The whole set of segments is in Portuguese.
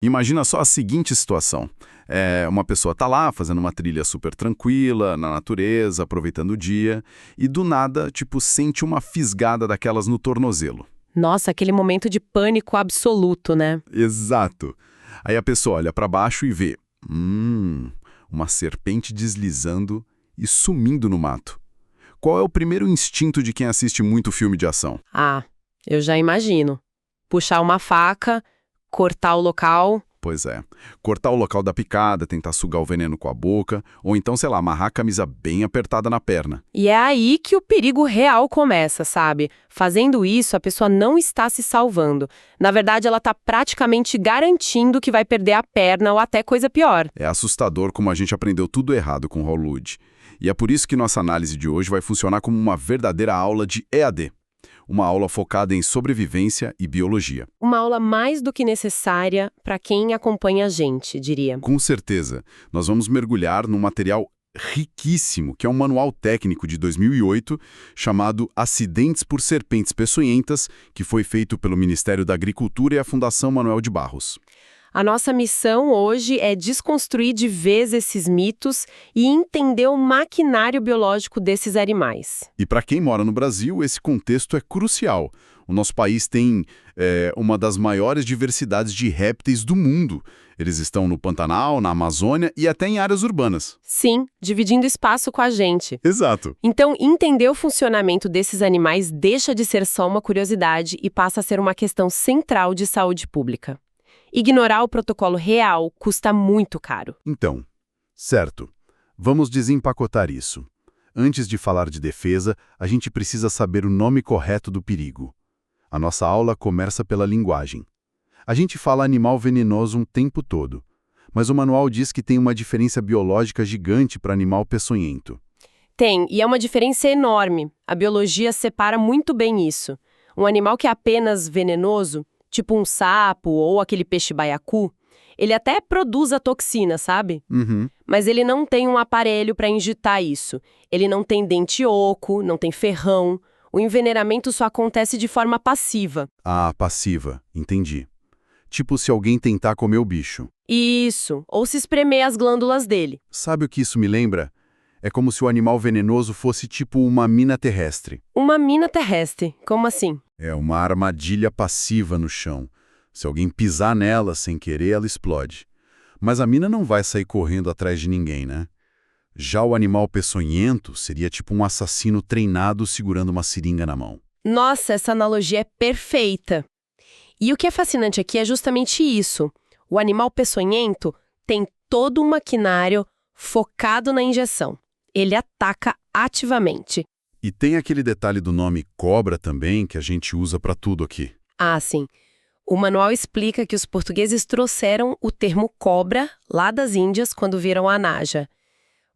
Imagina só a seguinte situação. Uma pessoa tá lá fazendo uma trilha super tranquila, na natureza, aproveitando o dia, e do nada, tipo, sente uma fisgada daquelas no tornozelo. Nossa, aquele momento de pânico absoluto, né? Exato. Aí a pessoa olha para baixo e vê, uma serpente deslizando e sumindo no mato. Qual é o primeiro instinto de quem assiste muito filme de ação? Ah, eu já imagino. Puxar uma faca, cortar o local. Pois é. Cortar o local da picada, tentar sugar o veneno com a boca, ou então, sei lá, amarrar a camisa bem apertada na perna. E é aí que o perigo real começa, sabe? Fazendo isso, a pessoa não está se salvando. Na verdade, ela está praticamente garantindo que vai perder a perna ou até coisa pior. É assustador como a gente aprendeu tudo errado com Hollywood. E é por isso que nossa análise de hoje vai funcionar como uma verdadeira aula de EAD. Uma aula focada em sobrevivência e biologia. Uma aula mais do que necessária para quem acompanha a gente, diria. Com certeza, nós vamos mergulhar num material riquíssimo, que é um manual técnico de 2008, chamado Acidentes por Serpentes Peçonhentas, que foi feito pelo Ministério da Agricultura e a Fundação Manuel de Barros. A nossa missão hoje é desconstruir de vez esses mitos e entender o maquinário biológico desses animais. E para quem mora no Brasil, esse contexto é crucial. O nosso país tem uma das maiores diversidades de répteis do mundo. Eles estão no Pantanal, na Amazônia e até em áreas urbanas. Sim, dividindo espaço com a gente. Exato. Então, entender o funcionamento desses animais deixa de ser só uma curiosidade e passa a ser uma questão central de saúde pública. Ignorar o protocolo real custa muito caro. Então, certo. Vamos desempacotar isso. Antes de falar de defesa, a gente precisa saber o nome correto do perigo. A nossa aula começa pela linguagem. A gente fala animal venenoso um tempo todo, mas o manual diz que tem uma diferença biológica gigante para animal peçonhento. Tem, e é uma diferença enorme. A biologia separa muito bem isso. Um animal que é apenas venenoso, tipo um sapo ou aquele peixe baiacu, ele até produz a toxina, sabe? Mas ele não tem um aparelho para injetar isso. Ele não tem dente oco, não tem ferrão. O envenenamento só acontece de forma passiva. Ah, passiva. Entendi. Tipo se alguém tentar comer o bicho. Isso, ou se espremer as glândulas dele. Sabe o que isso me lembra? É como se o animal venenoso fosse tipo uma mina terrestre. Uma mina terrestre, como assim? É uma armadilha passiva no chão. Se alguém pisar nela sem querer, ela explode. Mas a mina não vai sair correndo atrás de ninguém, né? Já o animal peçonhento seria tipo um assassino treinado segurando uma seringa na mão. Nossa, essa analogia é perfeita. E o que é fascinante aqui é justamente isso. O animal peçonhento tem todo um maquinário focado na injeção. Ele ataca ativamente. E tem aquele detalhe do nome cobra também, que a gente usa para tudo aqui. Ah, sim. O manual explica que os portugueses trouxeram o termo cobra lá das Índias quando viram a naja.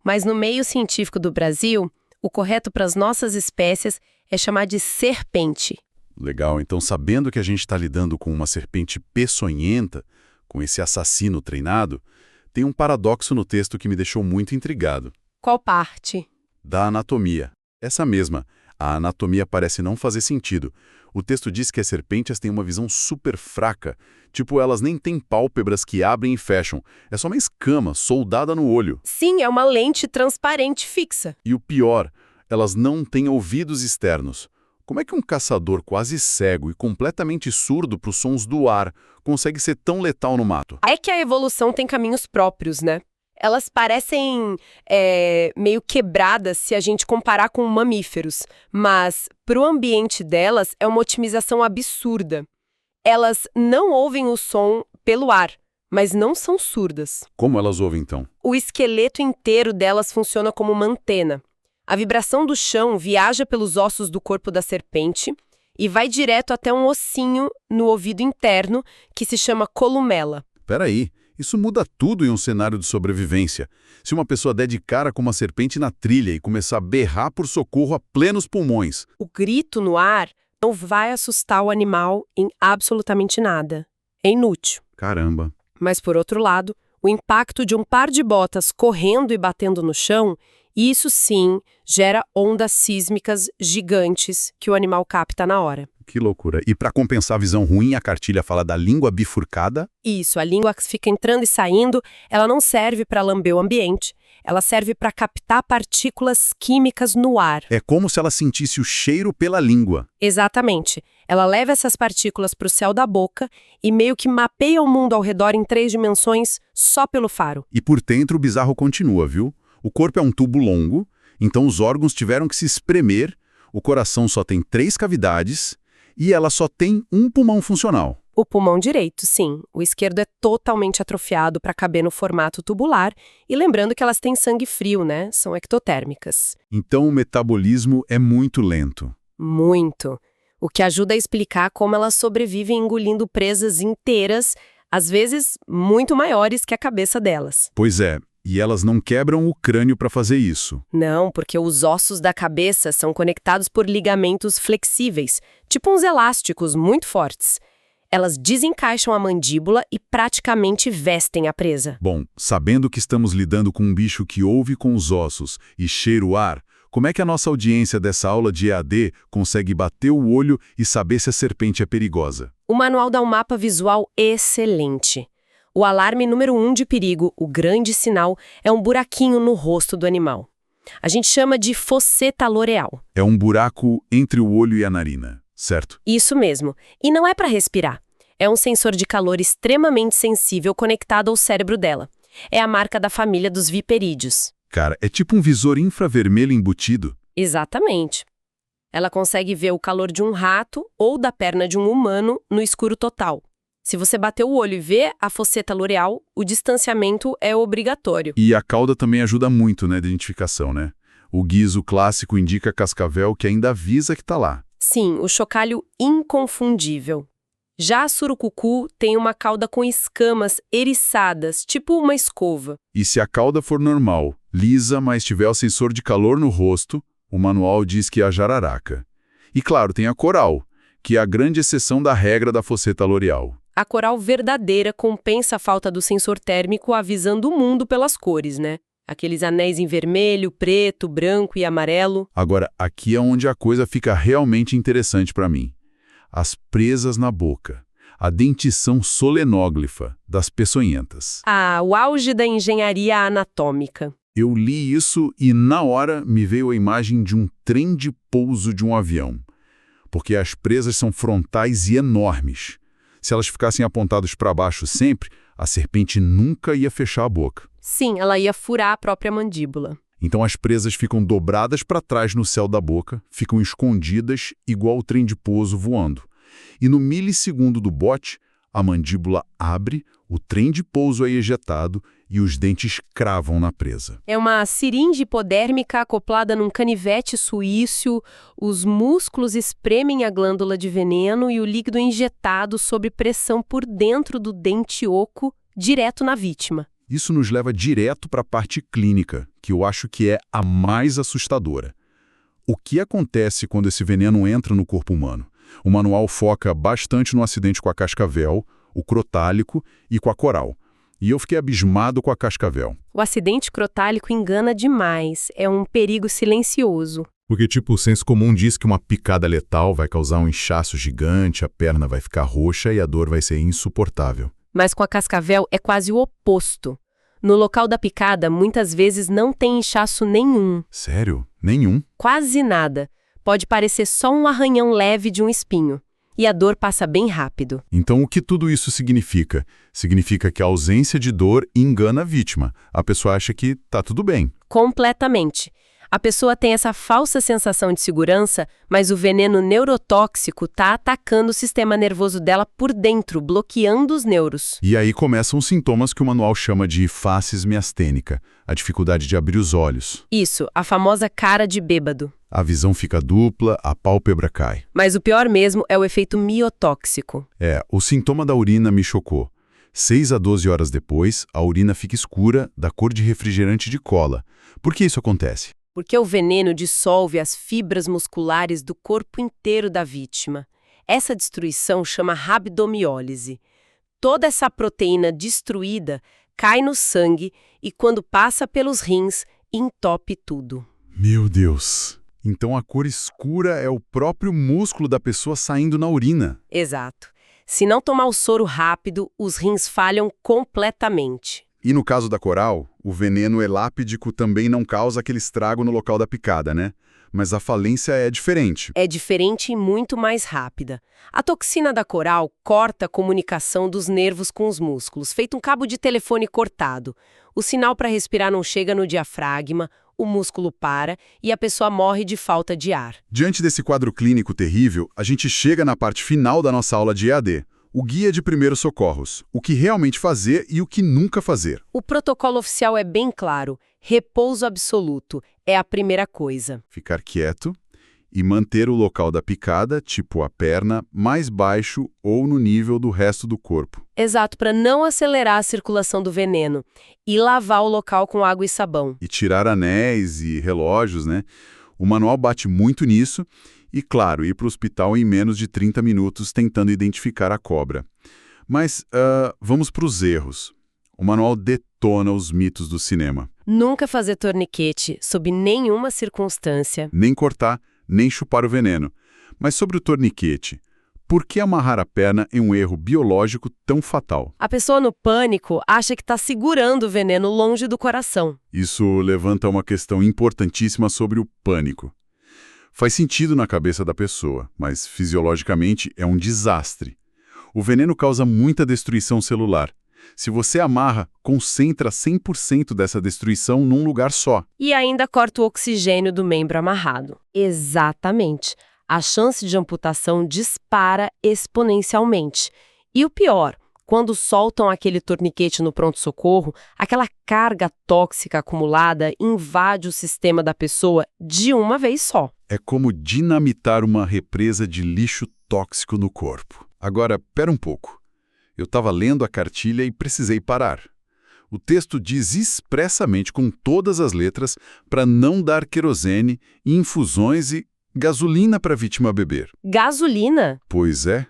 Mas no meio científico do Brasil, o correto para as nossas espécies é chamar de serpente. Legal, então sabendo que a gente está lidando com uma serpente peçonhenta, com esse assassino treinado, tem um paradoxo no texto que me deixou muito intrigado. Qual parte? Da anatomia. Essa mesma. A anatomia parece não fazer sentido. O texto diz que as serpentes têm uma visão super fraca. Tipo, elas nem têm pálpebras que abrem e fecham. É só uma escama soldada no olho. Sim, é uma lente transparente fixa. E o pior, elas não têm ouvidos externos. Como é que um caçador quase cego e completamente surdo para os sons do ar consegue ser tão letal no mato? É que a evolução tem caminhos próprios, né? Elas parecem meio quebradas se a gente comparar com mamíferos, mas para o ambiente delas é uma otimização absurda. Elas não ouvem o som pelo ar, mas não são surdas. Como elas ouvem então? O esqueleto inteiro delas funciona como uma antena. A vibração do chão viaja pelos ossos do corpo da serpente e vai direto até um ossinho no ouvido interno que se chama columela. Peraí. Isso muda tudo em um cenário de sobrevivência. Se uma pessoa der de cara com uma serpente na trilha e começar a berrar por socorro a plenos pulmões. O grito no ar não vai assustar o animal em absolutamente nada. É inútil. Caramba. Mas, por outro lado, o impacto de um par de botas correndo e batendo no chão, isso sim gera ondas sísmicas gigantes que o animal capta na hora. Que loucura. E para compensar a visão ruim, a cartilha fala da língua bifurcada? Isso, a língua que fica entrando e saindo, ela não serve para lamber o ambiente, ela serve para captar partículas químicas no ar. É como se ela sentisse o cheiro pela língua. Exatamente. Ela leva essas partículas para o céu da boca e meio que mapeia o mundo ao redor em 3 dimensões só pelo faro. E por dentro o bizarro continua, viu? O corpo é um tubo longo, então os órgãos tiveram que se espremer, o coração só tem 3 cavidades e ela só tem um pulmão funcional. O pulmão direito, sim. O esquerdo é totalmente atrofiado para caber no formato tubular. E lembrando que elas têm sangue frio, né? São ectotérmicas. Então o metabolismo é muito lento. Muito. O que ajuda a explicar como elas sobrevivem engolindo presas inteiras, às vezes muito maiores que a cabeça delas. Pois é, e elas não quebram o crânio para fazer isso. Não, porque os ossos da cabeça são conectados por ligamentos flexíveis, tipo uns elásticos muito fortes. Elas desencaixam a mandíbula e praticamente vestem a presa. Bom, sabendo que estamos lidando com um bicho que ouve com os ossos e cheira o ar, como é que a nossa audiência dessa aula de EAD consegue bater o olho e saber se a serpente é perigosa? O manual dá um mapa visual excelente. O alarme número 1 de perigo, o grande sinal, é um buraquinho no rosto do animal. A gente chama de fosseta loreal. É um buraco entre o olho e a narina, certo? Isso mesmo. E não é para respirar. É um sensor de calor extremamente sensível conectado ao cérebro dela. É a marca da família dos viperídeos. Cara, é tipo um visor infravermelho embutido. Exatamente. Ela consegue ver o calor de um rato ou da perna de um humano no escuro total. Se você bater o olho e ver a fosseta loreal, o distanciamento é obrigatório. E a cauda também ajuda muito na identificação, né? O guiso clássico indica cascavel que ainda avisa que está lá. Sim, o chocalho inconfundível. Já a surucucu tem uma cauda com escamas eriçadas, tipo uma escova. E se a cauda for normal, lisa, mas tiver o sensor de calor no rosto, o manual diz que é a jararaca. E claro, tem a coral, que é a grande exceção da regra da fosseta loreal. A coral verdadeira compensa a falta do sensor térmico avisando o mundo pelas cores, né? Aqueles anéis em vermelho, preto, branco e amarelo. Agora, aqui é onde a coisa fica realmente interessante para mim. As presas na boca, a dentição solenóglifa das peçonhentas. Ah, o auge da engenharia anatômica. Eu li isso e, na hora, me veio a imagem de um trem de pouso de um avião. Porque as presas são frontais e enormes. Se elas ficassem apontadas para baixo sempre, a serpente nunca ia fechar a boca. Sim, ela ia furar a própria mandíbula. Então as presas ficam dobradas para trás no céu da boca, ficam escondidas igual o trem de pouso voando. E no milissegundo do bote, a mandíbula abre, o trem de pouso é ejetado e os dentes cravam na presa. É uma seringa hipodérmica acoplada num canivete suíço, os músculos espremem a glândula de veneno e o líquido é injetado sob pressão por dentro do dente oco, direto na vítima. Isso nos leva direto para a parte clínica, que eu acho que é a mais assustadora. O que acontece quando esse veneno entra no corpo humano? O manual foca bastante no acidente com a cascavel, o crotálico e com a coral. E eu fiquei abismado com a cascavel. O acidente crotálico engana demais, é um perigo silencioso. Porque, tipo, o senso comum diz que uma picada letal vai causar um inchaço gigante, a perna vai ficar roxa e a dor vai ser insuportável. Mas com a cascavel é quase o oposto. No local da picada, muitas vezes não tem inchaço nenhum. Sério? Nenhum? Quase nada. Pode parecer só um arranhão leve de um espinho. E a dor passa bem rápido. Então o que tudo isso significa? Significa que a ausência de dor engana a vítima. A pessoa acha que tá tudo bem. Completamente. A pessoa tem essa falsa sensação de segurança, mas o veneno neurotóxico está atacando o sistema nervoso dela por dentro, bloqueando os neuros. E aí começam os sintomas que o manual chama de facies miastênica, a dificuldade de abrir os olhos. Isso, a famosa cara de bêbado. A visão fica dupla, a pálpebra cai. Mas o pior mesmo é o efeito miotóxico. O sintoma da urina me chocou. 6 a 12 horas depois, a urina fica escura, da cor de refrigerante de cola. Por que isso acontece? Porque o veneno dissolve as fibras musculares do corpo inteiro da vítima. Essa destruição chama rabdomiólise. Toda essa proteína destruída cai no sangue e, quando passa pelos rins, entope tudo. Meu Deus! Então a cor escura é o próprio músculo da pessoa saindo na urina. Exato. Se não tomar o soro rápido, os rins falham completamente. E no caso da coral, o veneno elápidico também não causa aquele estrago no local da picada, né? Mas a falência é diferente. É diferente e muito mais rápida. A toxina da coral corta a comunicação dos nervos com os músculos, feito um cabo de telefone cortado. O sinal para respirar não chega no diafragma, o músculo para e a pessoa morre de falta de ar. Diante desse quadro clínico terrível, a gente chega na parte final da nossa aula de EAD, o Guia de Primeiros Socorros, o que realmente fazer e o que nunca fazer. O protocolo oficial é bem claro: repouso absoluto é a primeira coisa. Ficar quieto e manter o local da picada, tipo a perna, mais baixo ou no nível do resto do corpo. Exato, para não acelerar a circulação do veneno. E lavar o local com água e sabão. E tirar anéis e relógios, né? O manual bate muito nisso e, claro, ir para o hospital em menos de 30 minutos tentando identificar a cobra. Mas vamos para os erros. O manual detona os mitos do cinema. Nunca fazer torniquete, sob nenhuma circunstância. Nem cortar, nem chupar o veneno. Mas sobre o torniquete, por que amarrar a perna é um erro biológico tão fatal? A pessoa no pânico acha que está segurando o veneno longe do coração. Isso levanta uma questão importantíssima sobre o pânico. Faz sentido na cabeça da pessoa, mas fisiologicamente é um desastre. O veneno causa muita destruição celular. Se você amarra, concentra 100% dessa destruição num lugar só. E ainda corta o oxigênio do membro amarrado. Exatamente. A chance de amputação dispara exponencialmente. E o pior, quando soltam aquele torniquete no pronto-socorro, aquela carga tóxica acumulada invade o sistema da pessoa de uma vez só. É como dinamitar uma represa de lixo tóxico no corpo. Agora, pera um pouco. Eu estava lendo a cartilha e precisei parar. O texto diz expressamente, com todas as letras, para não dar querosene, infusões e gasolina para a vítima beber. Gasolina? Pois é.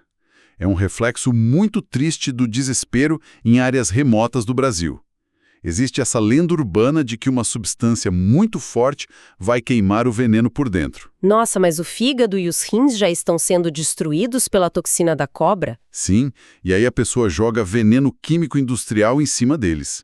É um reflexo muito triste do desespero em áreas remotas do Brasil. Existe essa lenda urbana de que uma substância muito forte vai queimar o veneno por dentro. Nossa, mas o fígado e os rins já estão sendo destruídos pela toxina da cobra? Sim, e aí a pessoa joga veneno químico industrial em cima deles.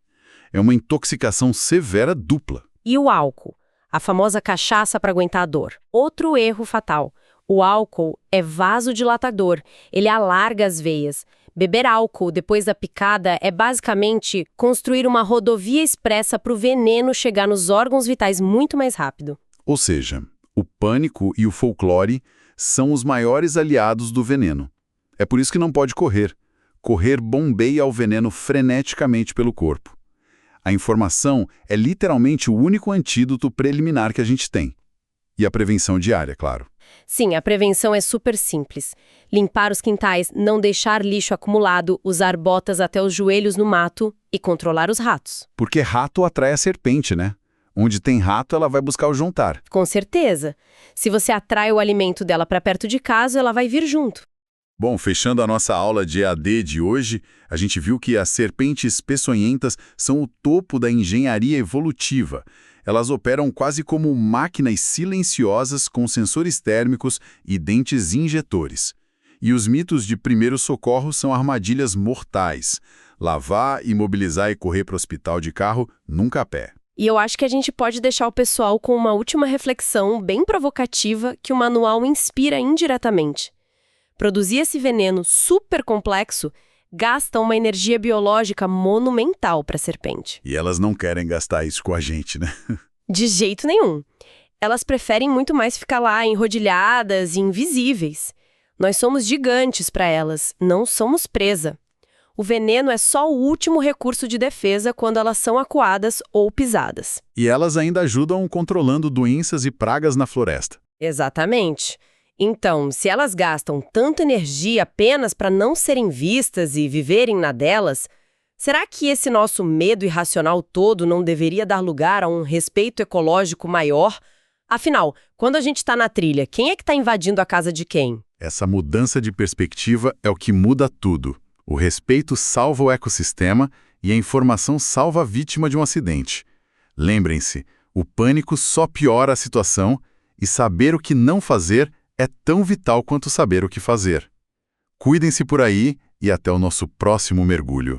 É uma intoxicação severa dupla. E o álcool? A famosa cachaça para aguentar a dor. Outro erro fatal. O álcool é vasodilatador, ele alarga as veias. Beber álcool depois da picada é basicamente construir uma rodovia expressa para o veneno chegar nos órgãos vitais muito mais rápido. Ou seja, o pânico e o folclore são os maiores aliados do veneno. É por isso que não pode correr. Correr bombeia o veneno freneticamente pelo corpo. A informação é literalmente o único antídoto preliminar que a gente tem. E a prevenção diária, claro. Sim, a prevenção é super simples. Limpar os quintais, não deixar lixo acumulado, usar botas até os joelhos no mato e controlar os ratos. Porque rato atrai a serpente, né? Onde tem rato, ela vai buscar o jantar. Com certeza. Se você atrai o alimento dela para perto de casa, ela vai vir junto. Bom, fechando a nossa aula de EAD de hoje, a gente viu que as serpentes peçonhentas são o topo da engenharia evolutiva. Elas operam quase como máquinas silenciosas com sensores térmicos e dentes injetores. E os mitos de primeiro socorro são armadilhas mortais. Lavar, imobilizar e correr para o hospital de carro, nunca a pé. E eu acho que a gente pode deixar o pessoal com uma última reflexão bem provocativa que o manual inspira indiretamente. Produzir esse veneno super complexo gasta uma energia biológica monumental para a serpente. E elas não querem gastar isso com a gente, né? De jeito nenhum. Elas preferem muito mais ficar lá enrodilhadas e invisíveis. Nós somos gigantes para elas, não somos presa. O veneno é só o último recurso de defesa quando elas são acuadas ou pisadas. E elas ainda ajudam controlando doenças e pragas na floresta. Exatamente. Então, se elas gastam tanta energia apenas para não serem vistas e viverem na delas, será que esse nosso medo irracional todo não deveria dar lugar a um respeito ecológico maior? Afinal, quando a gente está na trilha, quem é que está invadindo a casa de quem? Essa mudança de perspectiva é o que muda tudo. O respeito salva o ecossistema e a informação salva a vítima de um acidente. Lembrem-se, o pânico só piora a situação E saber o que não fazer é tão vital quanto saber o que fazer. Cuidem-se por aí e até o nosso próximo mergulho.